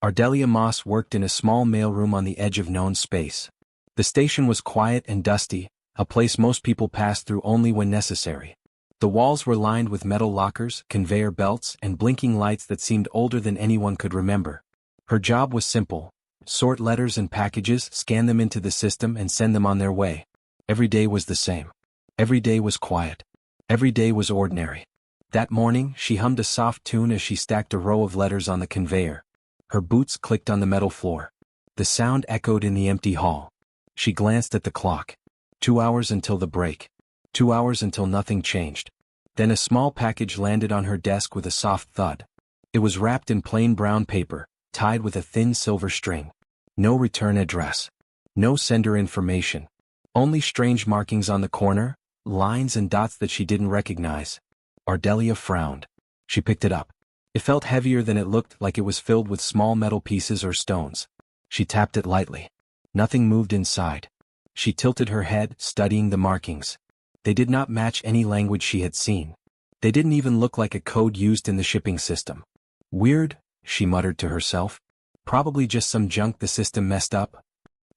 Ardelia Moss worked in a small mailroom on the edge of known space. The station was quiet and dusty, a place most people passed through only when necessary. The walls were lined with metal lockers, conveyor belts, and blinking lights that seemed older than anyone could remember. Her job was simple: sort letters and packages, scan them into the system, and send them on their way. Every day was the same. Every day was quiet. Every day was ordinary. That morning, she hummed a soft tune as she stacked a row of letters on the conveyor. Her boots clicked on the metal floor. The sound echoed in the empty hall. She glanced at the clock. 2 hours until the break. 2 hours until nothing changed. Then a small package landed on her desk with a soft thud. It was wrapped in plain brown paper, tied with a thin silver string. No return address. No sender information. Only strange markings on the corner, lines and dots that she didn't recognize. Ardelia frowned. She picked it up. It felt heavier than it looked, like it was filled with small metal pieces or stones. She tapped it lightly. Nothing moved inside. She tilted her head, studying the markings. They did not match any language she had seen. They didn't even look like a code used in the shipping system. Weird, she muttered to herself. Probably just some junk the system messed up.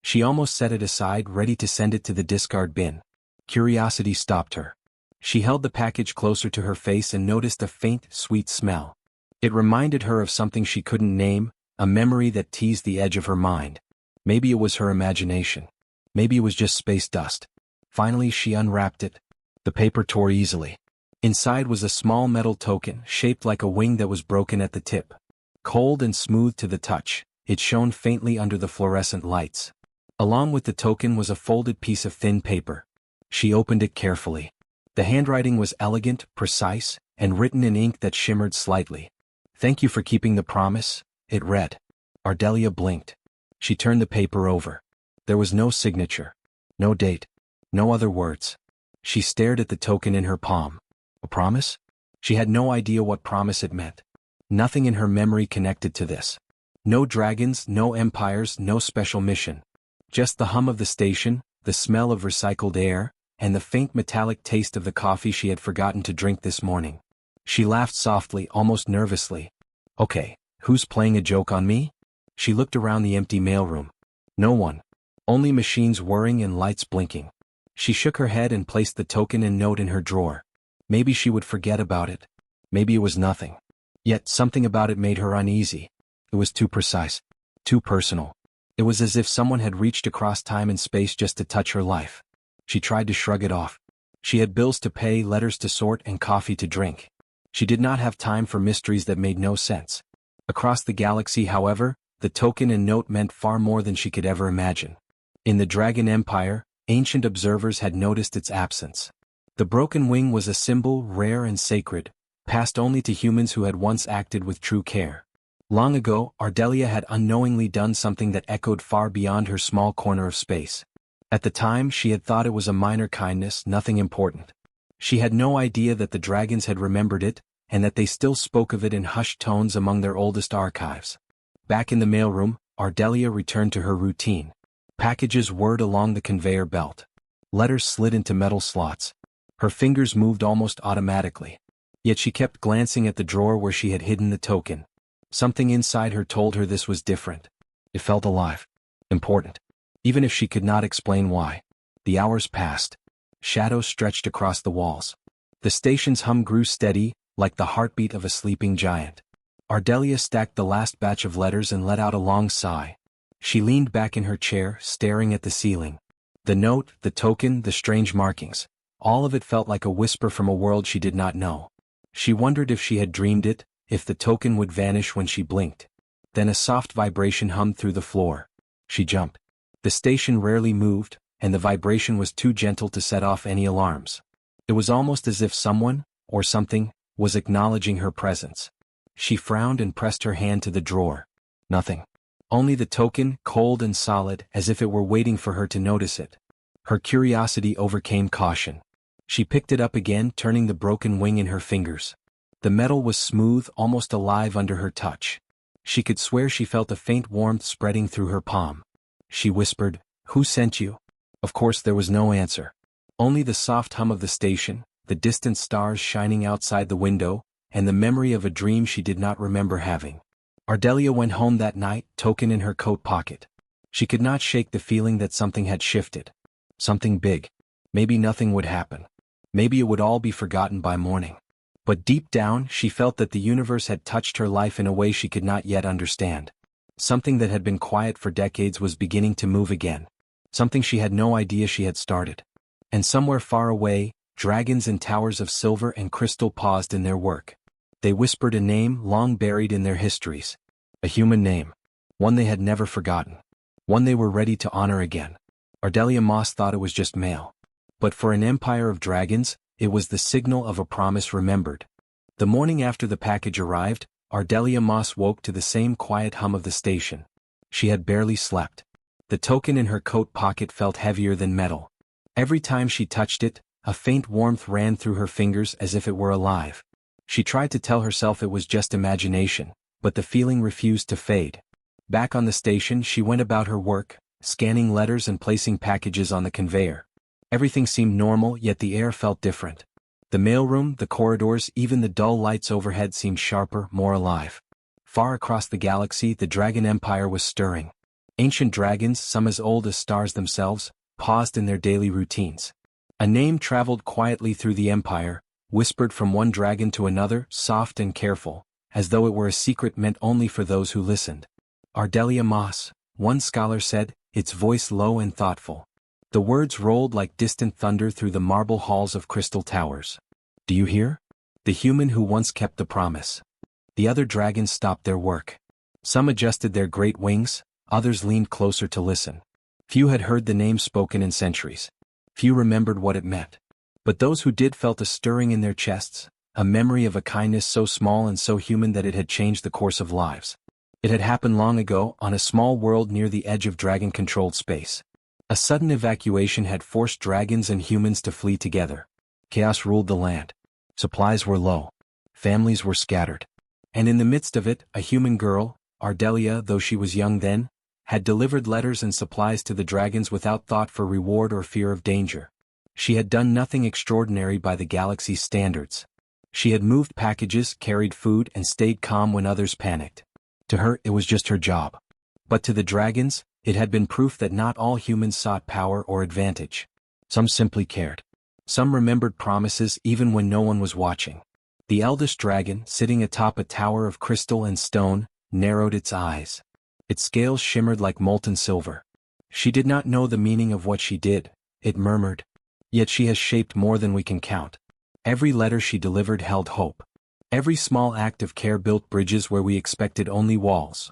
She almost set it aside, ready to send it to the discard bin. Curiosity stopped her. She held the package closer to her face and noticed a faint, sweet smell. It reminded her of something she couldn't name, a memory that teased the edge of her mind. Maybe it was her imagination. Maybe it was just space dust. Finally, she unwrapped it. The paper tore easily. Inside was a small metal token, shaped like a wing that was broken at the tip. Cold and smooth to the touch, it shone faintly under the fluorescent lights. Along with the token was a folded piece of thin paper. She opened it carefully. The handwriting was elegant, precise, and written in ink that shimmered slightly. "Thank you for keeping the promise," it read. Ardelia blinked. She turned the paper over. There was no signature. No date. No other words. She stared at the token in her palm. A promise? She had no idea what promise it meant. Nothing in her memory connected to this. No dragons, no empires, no special mission. Just the hum of the station, the smell of recycled air, and the faint metallic taste of the coffee she had forgotten to drink this morning. She laughed softly, almost nervously. Okay, who's playing a joke on me? She looked around the empty mailroom. No one. Only machines whirring and lights blinking. She shook her head and placed the token and note in her drawer. Maybe she would forget about it. Maybe it was nothing. Yet something about it made her uneasy. It was too precise. Too personal. It was as if someone had reached across time and space just to touch her life. She tried to shrug it off. She had bills to pay, letters to sort, and coffee to drink. She did not have time for mysteries that made no sense. Across the galaxy, however, the token and note meant far more than she could ever imagine. In the Dragon Empire, ancient observers had noticed its absence. The broken wing was a symbol rare and sacred, passed only to humans who had once acted with true care. Long ago, Ardelia had unknowingly done something that echoed far beyond her small corner of space. At the time, she had thought it was a minor kindness, nothing important. She had no idea that the dragons had remembered it, and that they still spoke of it in hushed tones among their oldest archives. Back in the mailroom, Ardelia returned to her routine. Packages whirred along the conveyor belt. Letters slid into metal slots. Her fingers moved almost automatically. Yet she kept glancing at the drawer where she had hidden the token. Something inside her told her this was different. It felt alive. Important. Even if she could not explain why. The hours passed. Shadows stretched across the walls. The station's hum grew steady, like the heartbeat of a sleeping giant. Ardelia stacked the last batch of letters and let out a long sigh. She leaned back in her chair, staring at the ceiling. The note, the token, the strange markings. All of it felt like a whisper from a world she did not know. She wondered if she had dreamed it, if the token would vanish when she blinked. Then a soft vibration hummed through the floor. She jumped. The station rarely moved, and the vibration was too gentle to set off any alarms. It was almost as if someone, or something, was acknowledging her presence. She frowned and pressed her hand to the drawer. Nothing. Only the token, cold and solid, as if it were waiting for her to notice it. Her curiosity overcame caution. She picked it up again, turning the broken wing in her fingers. The metal was smooth, almost alive under her touch. She could swear she felt a faint warmth spreading through her palm. She whispered, "Who sent you?" Of course there was no answer. Only the soft hum of the station, the distant stars shining outside the window, and the memory of a dream she did not remember having. Ardelia went home that night, token in her coat pocket. She could not shake the feeling that something had shifted. Something big. Maybe nothing would happen. Maybe it would all be forgotten by morning. But deep down, she felt that the universe had touched her life in a way she could not yet understand. Something that had been quiet for decades was beginning to move again. Something she had no idea she had started. And somewhere far away, dragons in towers of silver and crystal paused in their work. They whispered a name long buried in their histories. A human name. One they had never forgotten. One they were ready to honor again. Ardelia Moss thought it was just mail. But for an empire of dragons, it was the signal of a promise remembered. The morning after the package arrived, Ardelia Moss woke to the same quiet hum of the station. She had barely slept. The token in her coat pocket felt heavier than metal. Every time she touched it, a faint warmth ran through her fingers as if it were alive. She tried to tell herself it was just imagination, but the feeling refused to fade. Back on the station, she went about her work, scanning letters and placing packages on the conveyor. Everything seemed normal, yet the air felt different. The mailroom, the corridors, even the dull lights overhead seemed sharper, more alive. Far across the galaxy, the Dragon Empire was stirring. Ancient dragons, some as old as stars themselves, paused in their daily routines. A name traveled quietly through the empire, whispered from one dragon to another, soft and careful, as though it were a secret meant only for those who listened. Ardelia Moss, one scholar said, its voice low and thoughtful. The words rolled like distant thunder through the marble halls of crystal towers. Do you hear? The human who once kept the promise. The other dragons stopped their work. Some adjusted their great wings, others leaned closer to listen. Few had heard the name spoken in centuries. Few remembered what it meant. But those who did felt a stirring in their chests, a memory of a kindness so small and so human that it had changed the course of lives. It had happened long ago, on a small world near the edge of dragon-controlled space. A sudden evacuation had forced dragons and humans to flee together. Chaos ruled the land. Supplies were low. Families were scattered. And in the midst of it, a human girl, Ardelia, though she was young then, had delivered letters and supplies to the dragons without thought for reward or fear of danger. She had done nothing extraordinary by the galaxy's standards. She had moved packages, carried food, and stayed calm when others panicked. To her, it was just her job. But to the dragons, it had been proof that not all humans sought power or advantage. Some simply cared. Some remembered promises even when no one was watching. The eldest dragon, sitting atop a tower of crystal and stone, narrowed its eyes. Its scales shimmered like molten silver. She did not know the meaning of what she did, it murmured. Yet she has shaped more than we can count. Every letter she delivered held hope. Every small act of care built bridges where we expected only walls.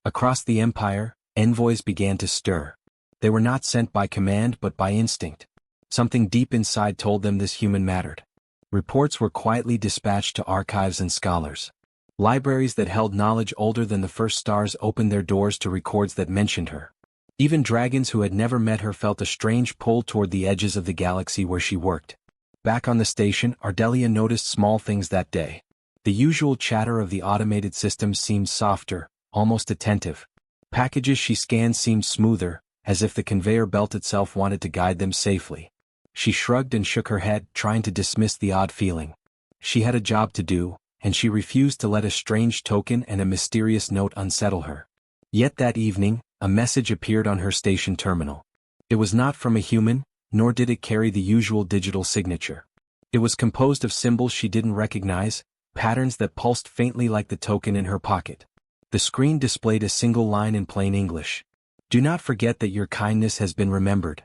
Across the empire, envoys began to stir. They were not sent by command but by instinct. Something deep inside told them this human mattered. Reports were quietly dispatched to archives and scholars. Libraries that held knowledge older than the first stars opened their doors to records that mentioned her. Even dragons who had never met her felt a strange pull toward the edges of the galaxy where she worked. Back on the station, Ardelia noticed small things that day. The usual chatter of the automated systems seemed softer, almost attentive. Packages she scanned seemed smoother, as if the conveyor belt itself wanted to guide them safely. She shrugged and shook her head, trying to dismiss the odd feeling. She had a job to do, and she refused to let a strange token and a mysterious note unsettle her. Yet that evening, a message appeared on her station terminal. It was not from a human, nor did it carry the usual digital signature. It was composed of symbols she didn't recognize, patterns that pulsed faintly like the token in her pocket. The screen displayed a single line in plain English. Do not forget that your kindness has been remembered.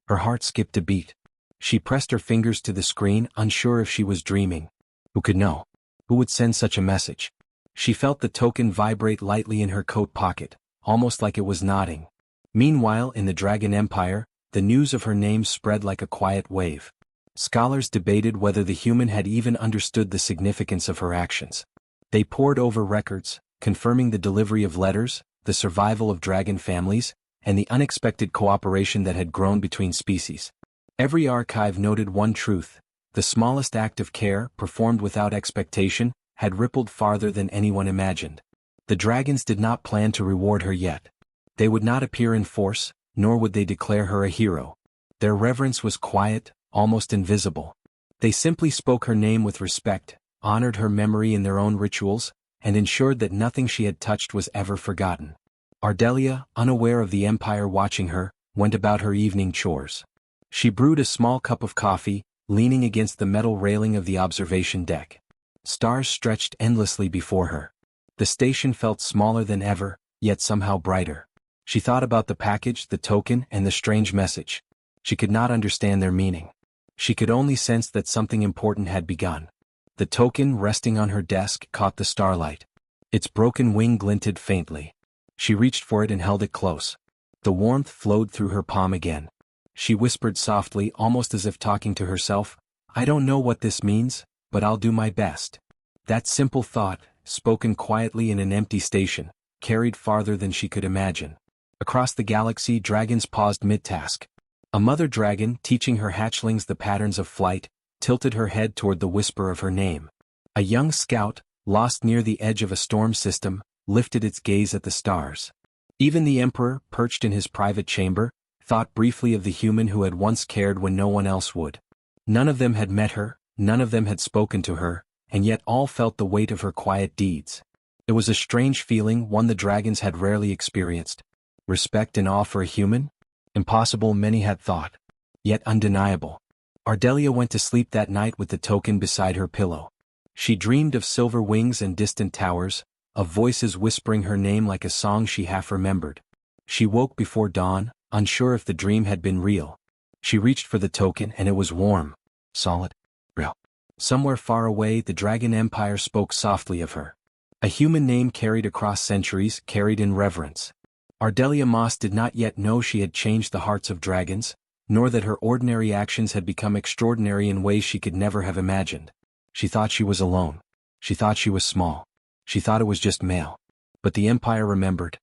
Her heart skipped a beat. She pressed her fingers to the screen, unsure if she was dreaming. Who could know? Who would send such a message? She felt the token vibrate lightly in her coat pocket, almost like it was nodding. Meanwhile, in the Dragon Empire, the news of her name spread like a quiet wave. Scholars debated whether the human had even understood the significance of her actions. They pored over records, confirming the delivery of letters, the survival of dragon families, and the unexpected cooperation that had grown between species. Every archive noted one truth: the smallest act of care, performed without expectation, had rippled farther than anyone imagined. The dragons did not plan to reward her yet. They would not appear in force, nor would they declare her a hero. Their reverence was quiet, almost invisible. They simply spoke her name with respect, honored her memory in their own rituals, and ensured that nothing she had touched was ever forgotten. Ardelia, unaware of the Empire watching her, went about her evening chores. She brewed a small cup of coffee, leaning against the metal railing of the observation deck. Stars stretched endlessly before her. The station felt smaller than ever, yet somehow brighter. She thought about the package, the token, and the strange message. She could not understand their meaning. She could only sense that something important had begun. The token resting on her desk caught the starlight. Its broken wing glinted faintly. She reached for it and held it close. The warmth flowed through her palm again. She whispered softly, almost as if talking to herself, "I don't know what this means, but I'll do my best." That simple thought, spoken quietly in an empty station, carried farther than she could imagine. Across the galaxy, dragons paused mid-task. A mother dragon, teaching her hatchlings the patterns of flight, tilted her head toward the whisper of her name. A young scout, lost near the edge of a storm system, lifted its gaze at the stars. Even the Emperor, perched in his private chamber, thought briefly of the human who had once cared when no one else would. None of them had met her, none of them had spoken to her, and yet all felt the weight of her quiet deeds. It was a strange feeling, one the dragons had rarely experienced. Respect and awe for a human? Impossible, many had thought. Yet undeniable. Ardelia went to sleep that night with the token beside her pillow. She dreamed of silver wings and distant towers, of voices whispering her name like a song she half remembered. She woke before dawn, unsure if the dream had been real. She reached for the token and it was warm, solid, real. Somewhere far away, the Dragon Empire spoke softly of her. A human name carried across centuries, carried in reverence. Ardelia Moss did not yet know she had changed the hearts of dragons, nor that her ordinary actions had become extraordinary in ways she could never have imagined. She thought she was alone. She thought she was small. She thought it was just male. But the Empire remembered.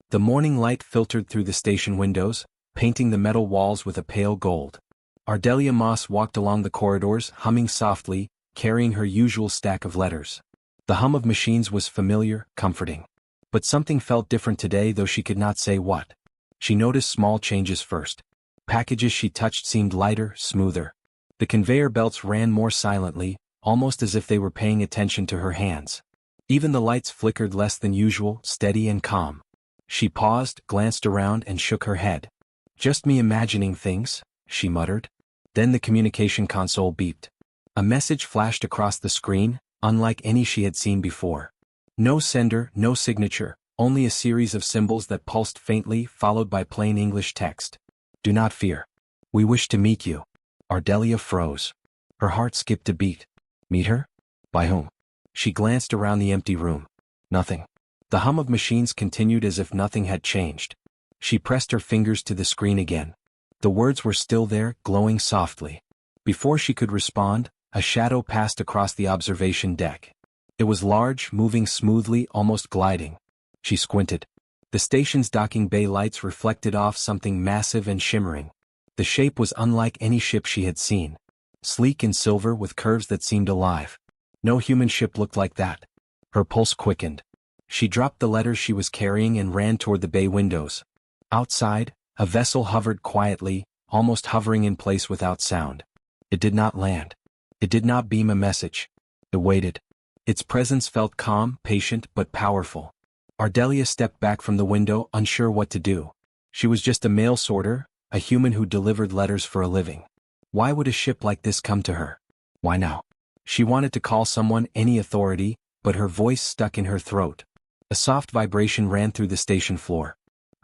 The morning light filtered through the station windows, painting the metal walls with a pale gold. Ardelia Moss walked along the corridors, humming softly, carrying her usual stack of letters. The hum of machines was familiar, comforting. But something felt different today, though she could not say what. She noticed small changes first. Packages she touched seemed lighter, smoother. The conveyor belts ran more silently, almost as if they were paying attention to her hands. Even the lights flickered less than usual, steady and calm. She paused, glanced around, and shook her head. "Just me imagining things," she muttered. Then the communication console beeped. A message flashed across the screen, unlike any she had seen before. No sender, no signature, only a series of symbols that pulsed faintly, followed by plain English text. "Do not fear. We wish to meet you." Ardelia froze. Her heart skipped a beat. Meet her? By whom? She glanced around the empty room. Nothing. The hum of machines continued as if nothing had changed. She pressed her fingers to the screen again. The words were still there, glowing softly. Before she could respond, a shadow passed across the observation deck. It was large, moving smoothly, almost gliding. She squinted. The station's docking bay lights reflected off something massive and shimmering. The shape was unlike any ship she had seen. Sleek in silver with curves that seemed alive. No human ship looked like that. Her pulse quickened. She dropped the letters she was carrying and ran toward the bay windows. Outside, a vessel hovered quietly, almost hovering in place without sound. It did not land. It did not beam a message. It waited. Its presence felt calm, patient, but powerful. Ardelia stepped back from the window, unsure what to do. She was just a mail sorter, a human who delivered letters for a living. Why would a ship like this come to her? Why now? She wanted to call someone, any authority, but her voice stuck in her throat. A soft vibration ran through the station floor.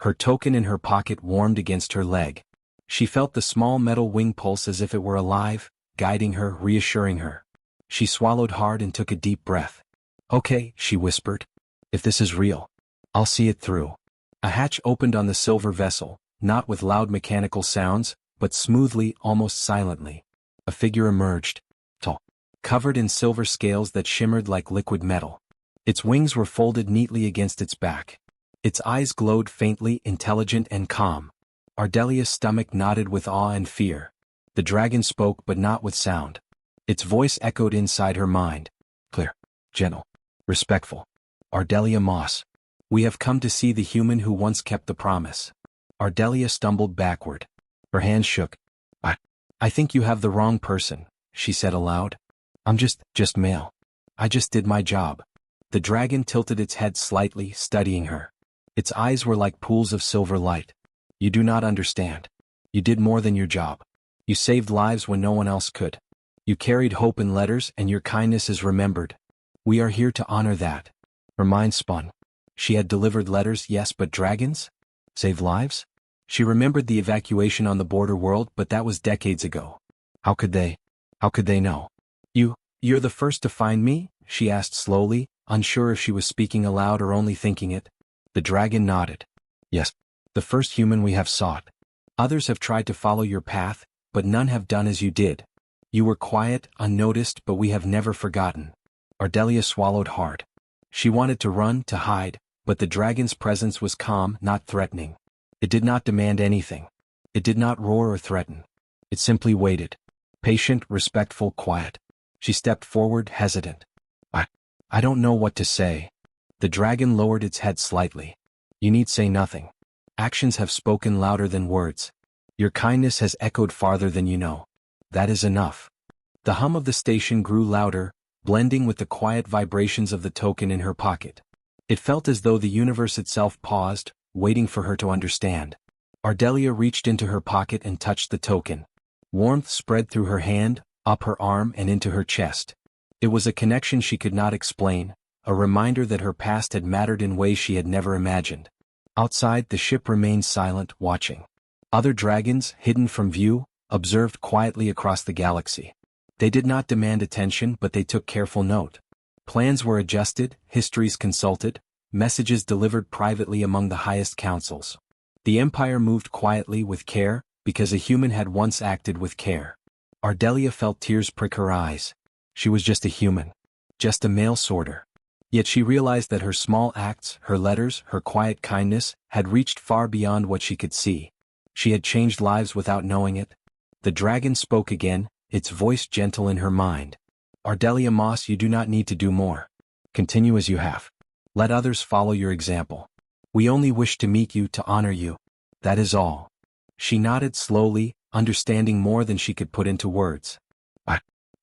Her token in her pocket warmed against her leg. She felt the small metal wing pulse as if it were alive, guiding her, reassuring her. She swallowed hard and took a deep breath. "Okay," she whispered. "If this is real, I'll see it through." A hatch opened on the silver vessel, not with loud mechanical sounds, but smoothly, almost silently. A figure emerged, tall, covered in silver scales that shimmered like liquid metal. Its wings were folded neatly against its back. Its eyes glowed faintly, intelligent and calm. Ardelia's stomach nodded with awe and fear. The dragon spoke, but not with sound. Its voice echoed inside her mind. Clear, gentle, respectful. "Ardelia Moss. We have come to see the human who once kept the promise." Ardelia stumbled backward. Her hands shook. I think you have the wrong person," she said aloud. I'm just male. I just did my job." The dragon tilted its head slightly, studying her. Its eyes were like pools of silver light. You do not understand. You did more than your job. You saved lives when no one else could. You carried hope in letters, and your kindness is remembered. We are here to honor that. Her mind spun. She had delivered letters, yes, but dragons? Save lives? She remembered the evacuation on the border world, but that was decades ago. How could they know? You're the first to find me? She asked slowly, unsure if she was speaking aloud or only thinking it. The dragon nodded. Yes, the first human we have sought. Others have tried to follow your path, but none have done as you did. You were quiet, unnoticed, but we have never forgotten. Ardelia swallowed hard. She wanted to run, to hide, but the dragon's presence was calm, not threatening. It did not demand anything. It did not roar or threaten. It simply waited. Patient, respectful, quiet. She stepped forward, hesitant. I don't know what to say. The dragon lowered its head slightly. You need say nothing. Actions have spoken louder than words. Your kindness has echoed farther than you know. That is enough. The hum of the station grew louder, blending with the quiet vibrations of the token in her pocket. It felt as though the universe itself paused, waiting for her to understand. Ardelia reached into her pocket and touched the token. Warmth spread through her hand, up her arm and into her chest. It was a connection she could not explain, a reminder that her past had mattered in ways she had never imagined. Outside, the ship remained silent, watching. Other dragons, hidden from view, observed quietly across the galaxy. They did not demand attention, but they took careful note. Plans were adjusted, histories consulted, messages delivered privately among the highest councils. The Empire moved quietly with care, because a human had once acted with care. Ardelia felt tears prick her eyes. She was just a human. Just a mail sorter. Yet she realized that her small acts, her letters, her quiet kindness, had reached far beyond what she could see. She had changed lives without knowing it. The dragon spoke again, its voice gentle in her mind. Ardelia Moss, you do not need to do more. Continue as you have. Let others follow your example. We only wish to meet you, to honor you. That is all. She nodded slowly, understanding more than she could put into words.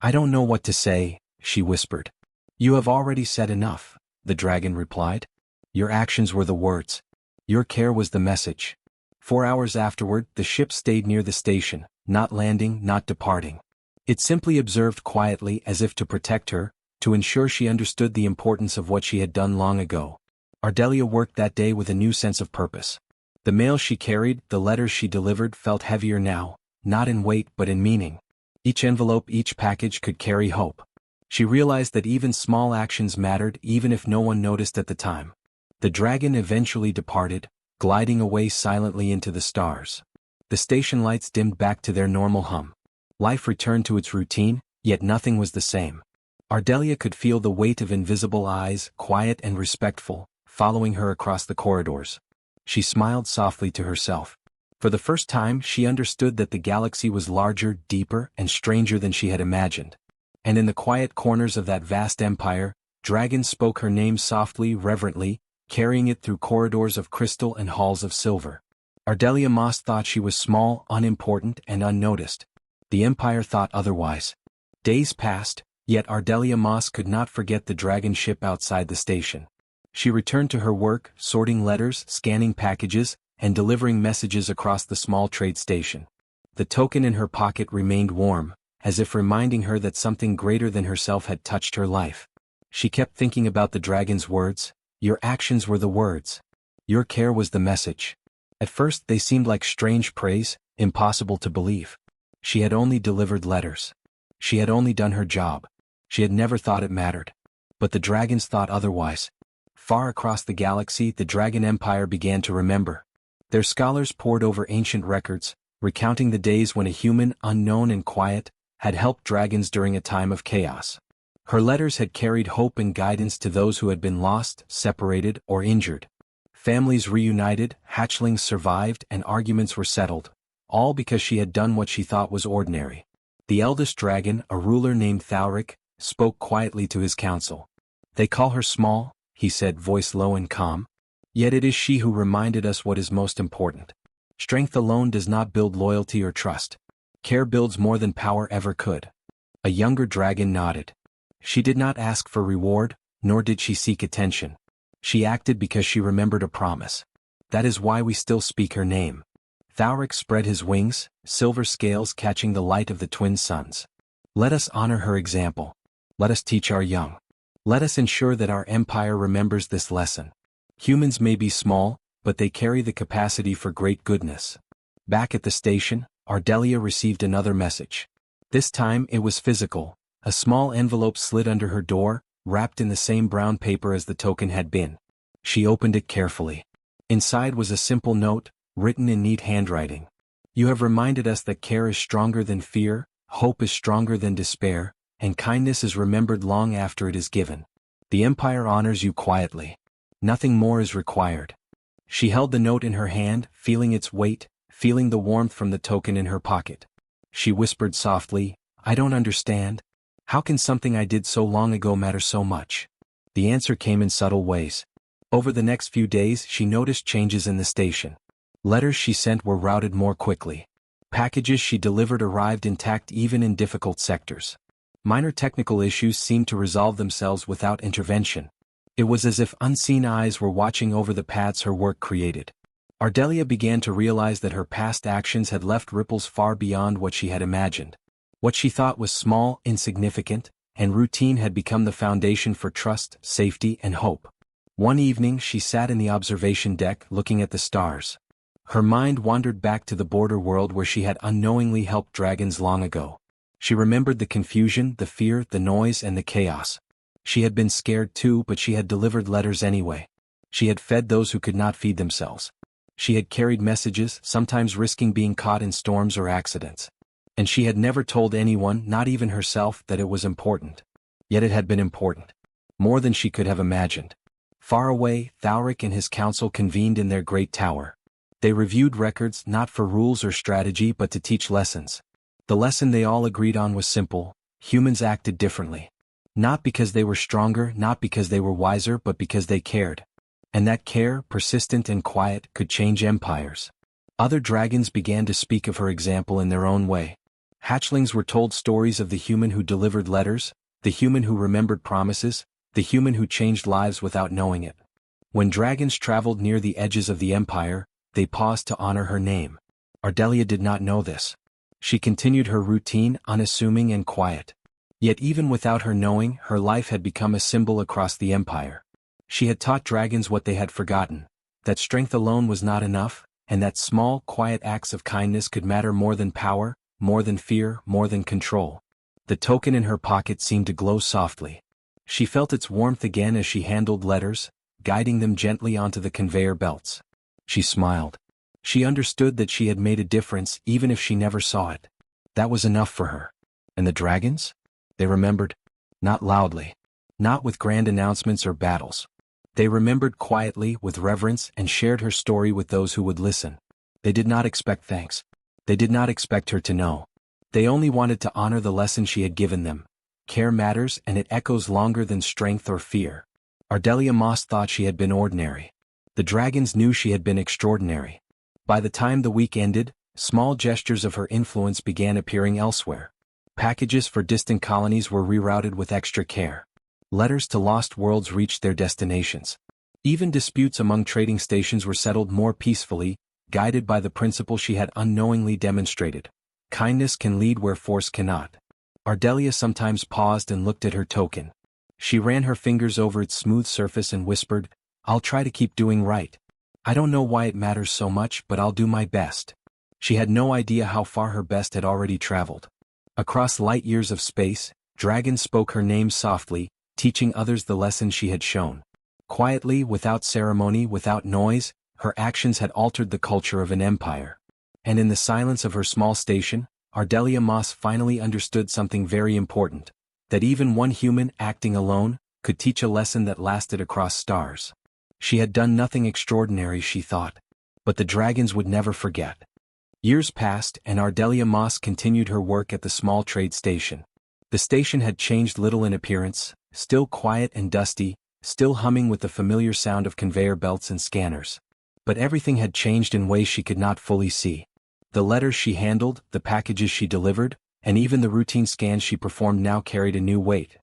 I don't know what to say, she whispered. You have already said enough, the dragon replied. Your actions were the words. Your care was the message. 4 hours afterward, the ship stayed near the station, not landing, not departing. It simply observed quietly as if to protect her, to ensure she understood the importance of what she had done long ago. Ardelia worked that day with a new sense of purpose. The mail she carried, the letters she delivered felt heavier now, not in weight but in meaning. Each envelope, each package could carry hope. She realized that even small actions mattered even if no one noticed at the time. The dragon eventually departed, gliding away silently into the stars. The station lights dimmed back to their normal hum. Life returned to its routine, yet nothing was the same. Ardelia could feel the weight of invisible eyes, quiet and respectful, following her across the corridors. She smiled softly to herself. For the first time, she understood that the galaxy was larger, deeper, and stranger than she had imagined. And in the quiet corners of that vast empire, dragons spoke her name softly, reverently, carrying it through corridors of crystal and halls of silver. Ardelia Moss thought she was small, unimportant, and unnoticed. The Empire thought otherwise. Days passed, yet Ardelia Moss could not forget the dragon ship outside the station. She returned to her work, sorting letters, scanning packages, and delivering messages across the small trade station. The token in her pocket remained warm, as if reminding her that something greater than herself had touched her life. She kept thinking about the dragon's words. Your actions were the words. Your care was the message. At first they seemed like strange praise, impossible to believe. She had only delivered letters. She had only done her job. She had never thought it mattered. But the dragons thought otherwise. Far across the galaxy, the Dragon Empire began to remember. Their scholars pored over ancient records, recounting the days when a human, unknown and quiet, had helped dragons during a time of chaos. Her letters had carried hope and guidance to those who had been lost, separated, or injured. Families reunited, hatchlings survived, and arguments were settled, all because she had done what she thought was ordinary. The eldest dragon, a ruler named Thalric, spoke quietly to his council. They call her small, he said, voice low and calm. Yet it is she who reminded us what is most important. Strength alone does not build loyalty or trust. Care builds more than power ever could. A younger dragon nodded. She did not ask for reward, nor did she seek attention. She acted because she remembered a promise. That is why we still speak her name. Thaurik spread his wings, silver scales catching the light of the twin suns. Let us honor her example. Let us teach our young. Let us ensure that our empire remembers this lesson. Humans may be small, but they carry the capacity for great goodness. Back at the station, Ardelia received another message. This time it was physical. A small envelope slid under her door, wrapped in the same brown paper as the token had been. She opened it carefully. Inside was a simple note, written in neat handwriting. You have reminded us that care is stronger than fear, hope is stronger than despair, and kindness is remembered long after it is given. The Empire honors you quietly. Nothing more is required. She held the note in her hand, feeling its weight, feeling the warmth from the token in her pocket. She whispered softly, I don't understand. How can something I did so long ago matter so much? The answer came in subtle ways. Over the next few days she noticed changes in the station. Letters she sent were routed more quickly. Packages she delivered arrived intact even in difficult sectors. Minor technical issues seemed to resolve themselves without intervention. It was as if unseen eyes were watching over the paths her work created. Ardelia began to realize that her past actions had left ripples far beyond what she had imagined. What she thought was small, insignificant, and routine had become the foundation for trust, safety, and hope. One evening she sat in the observation deck looking at the stars. Her mind wandered back to the border world where she had unknowingly helped dragons long ago. She remembered the confusion, the fear, the noise, and the chaos. She had been scared too, but she had delivered letters anyway. She had fed those who could not feed themselves. She had carried messages, sometimes risking being caught in storms or accidents. And she had never told anyone, not even herself, that it was important. Yet it had been important. More than she could have imagined. Far away, Thaurik and his council convened in their great tower. They reviewed records not for rules or strategy but to teach lessons. The lesson they all agreed on was simple: humans acted differently. Not because they were stronger, not because they were wiser, but because they cared. And that care, persistent and quiet, could change empires. Other dragons began to speak of her example in their own way. Hatchlings were told stories of the human who delivered letters, the human who remembered promises, the human who changed lives without knowing it. When dragons traveled near the edges of the empire, they paused to honor her name. Ardelia did not know this. She continued her routine, unassuming and quiet. Yet even without her knowing, her life had become a symbol across the empire. She had taught dragons what they had forgotten, that strength alone was not enough, and that small, quiet acts of kindness could matter more than power, more than fear, more than control. The token in her pocket seemed to glow softly. She felt its warmth again as she handled letters, guiding them gently onto the conveyor belts. She smiled. She understood that she had made a difference even if she never saw it. That was enough for her. And the dragons? They remembered. Not loudly. Not with grand announcements or battles. They remembered quietly, with reverence, and shared her story with those who would listen. They did not expect thanks. They did not expect her to know. They only wanted to honor the lesson she had given them. Care matters, and it echoes longer than strength or fear. Ardelia Moss thought she had been ordinary. The dragons knew she had been extraordinary. By the time the week ended, small gestures of her influence began appearing elsewhere. Packages for distant colonies were rerouted with extra care. Letters to lost worlds reached their destinations. Even disputes among trading stations were settled more peacefully, guided by the principle she had unknowingly demonstrated. Kindness can lead where force cannot. Ardelia sometimes paused and looked at her token. She ran her fingers over its smooth surface and whispered, I'll try to keep doing right. I don't know why it matters so much, but I'll do my best. She had no idea how far her best had already traveled. Across light years of space, dragons spoke her name softly, teaching others the lesson she had shown. Quietly, without ceremony, without noise, her actions had altered the culture of an empire. And in the silence of her small station, Ardelia Moss finally understood something very important, that even one human acting alone could teach a lesson that lasted across stars. She had done nothing extraordinary, she thought. But the dragons would never forget. Years passed, and Ardelia Moss continued her work at the small trade station. The station had changed little in appearance, still quiet and dusty, still humming with the familiar sound of conveyor belts and scanners. But everything had changed in ways she could not fully see. The letters she handled, the packages she delivered, and even the routine scans she performed now carried a new weight.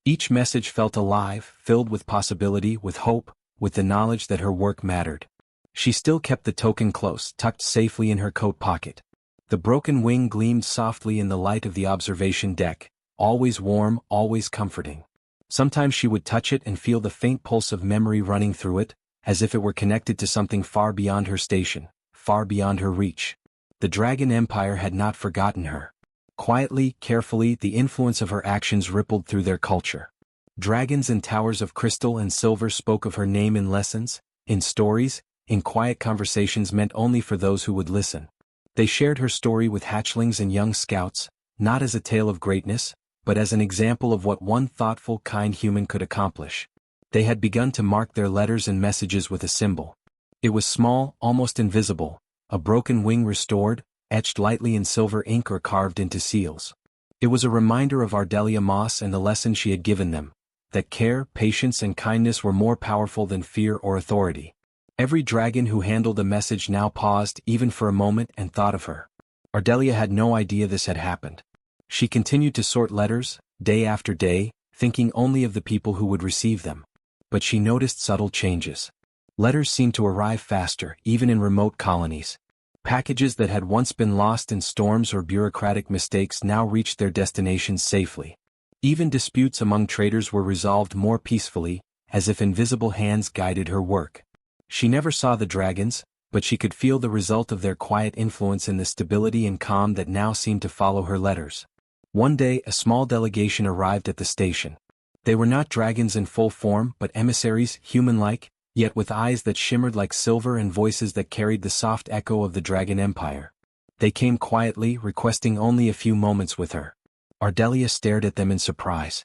Each message felt alive, filled with possibility, with hope, with the knowledge that her work mattered. She still kept the token close, tucked safely in her coat pocket. The broken wing gleamed softly in the light of the observation deck, always warm, always comforting. Sometimes she would touch it and feel the faint pulse of memory running through it, as if it were connected to something far beyond her station, far beyond her reach. The Dragon Empire had not forgotten her. Quietly, carefully, the influence of her actions rippled through their culture. Dragons and towers of crystal and silver spoke of her name in lessons, in stories, in quiet conversations meant only for those who would listen. They shared her story with hatchlings and young scouts, not as a tale of greatness, but as an example of what one thoughtful, kind human could accomplish. They had begun to mark their letters and messages with a symbol. It was small, almost invisible, a broken wing restored, etched lightly in silver ink or carved into seals. It was a reminder of Ardelia Moss and the lesson she had given them, that care, patience and kindness were more powerful than fear or authority. Every dragon who handled the message now paused even for a moment and thought of her. Ardelia had no idea this had happened. She continued to sort letters, day after day, thinking only of the people who would receive them. But she noticed subtle changes. Letters seemed to arrive faster, even in remote colonies. Packages that had once been lost in storms or bureaucratic mistakes now reached their destinations safely. Even disputes among traders were resolved more peacefully, as if invisible hands guided her work. She never saw the dragons, but she could feel the result of their quiet influence in the stability and calm that now seemed to follow her letters. One day a small delegation arrived at the station. They were not dragons in full form but emissaries, human-like, yet with eyes that shimmered like silver and voices that carried the soft echo of the Dragon Empire. They came quietly, requesting only a few moments with her. Ardelia stared at them in surprise.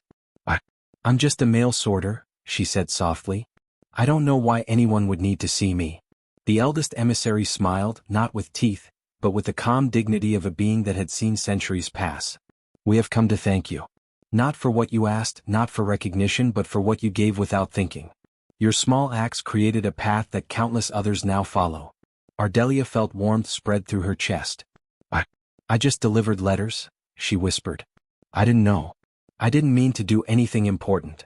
I'm just a mail sorter," she said softly. "I don't know why anyone would need to see me." The eldest emissary smiled, not with teeth, but with the calm dignity of a being that had seen centuries pass. "We have come to thank you. Not for what you asked, not for recognition, but for what you gave without thinking. Your small acts created a path that countless others now follow." Ardelia felt warmth spread through her chest. I just delivered letters," she whispered. "I didn't know. I didn't mean to do anything important."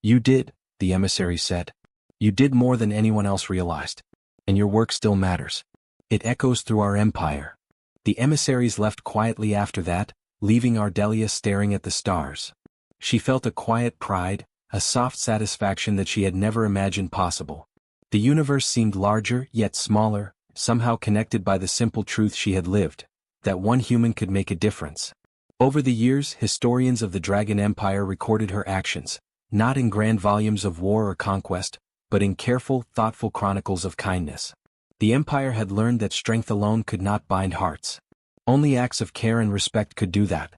"You did," the emissary said. "You did more than anyone else realized. And your work still matters. It echoes through our empire." The emissaries left quietly after that, leaving Ardelia staring at the stars. She felt a quiet pride, a soft satisfaction that she had never imagined possible. The universe seemed larger, yet smaller, somehow connected by the simple truth she had lived, that one human could make a difference. Over the years, historians of the Dragon Empire recorded her actions, not in grand volumes of war or conquest, but in careful, thoughtful chronicles of kindness. The Empire had learned that strength alone could not bind hearts. Only acts of care and respect could do that.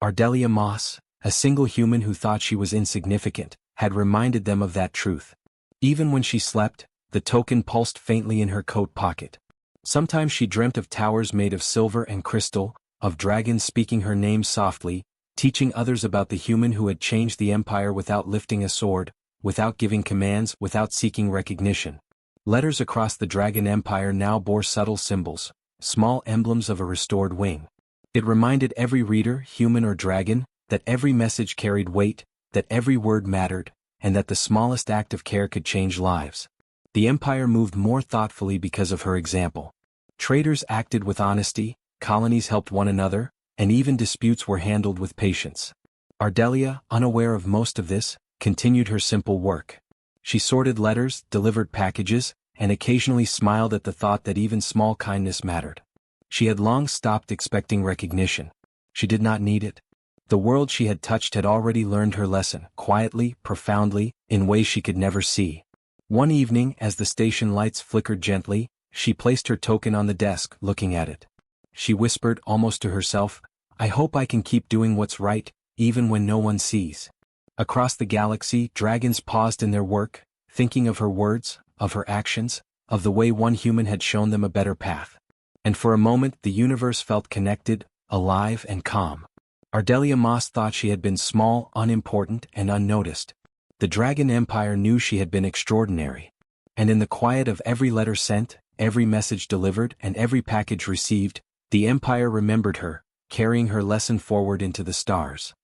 Ardelia Moss, a single human who thought she was insignificant, had reminded them of that truth. Even when she slept, the token pulsed faintly in her coat pocket. Sometimes she dreamt of towers made of silver and crystal, of dragons speaking her name softly, teaching others about the human who had changed the empire without lifting a sword, without giving commands, without seeking recognition. Letters across the Dragon Empire now bore subtle symbols, small emblems of a restored wing. It reminded every reader, human or dragon, that every message carried weight, that every word mattered, and that the smallest act of care could change lives. The empire moved more thoughtfully because of her example. Traders acted with honesty, colonies helped one another, and even disputes were handled with patience. Ardelia, unaware of most of this, continued her simple work. She sorted letters, delivered packages, and occasionally smiled at the thought that even small kindness mattered. She had long stopped expecting recognition. She did not need it. The world she had touched had already learned her lesson, quietly, profoundly, in ways she could never see. One evening, as the station lights flickered gently, she placed her token on the desk, looking at it. She whispered, almost to herself, "I hope I can keep doing what's right, even when no one sees." Across the galaxy, dragons paused in their work, thinking of her words, of her actions, of the way one human had shown them a better path. And for a moment the universe felt connected, alive and calm. Ardelia Moss thought she had been small, unimportant, and unnoticed. The Dragon Empire knew she had been extraordinary. And in the quiet of every letter sent, every message delivered, and every package received, the Empire remembered her, carrying her lesson forward into the stars.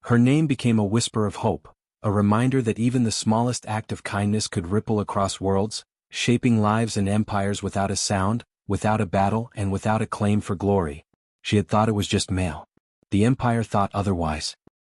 Her name became a whisper of hope, A reminder that even the smallest act of kindness could ripple across worlds, shaping lives and empires without a sound, without a battle and without a claim for glory. She had thought it was just mail. The Empire thought otherwise.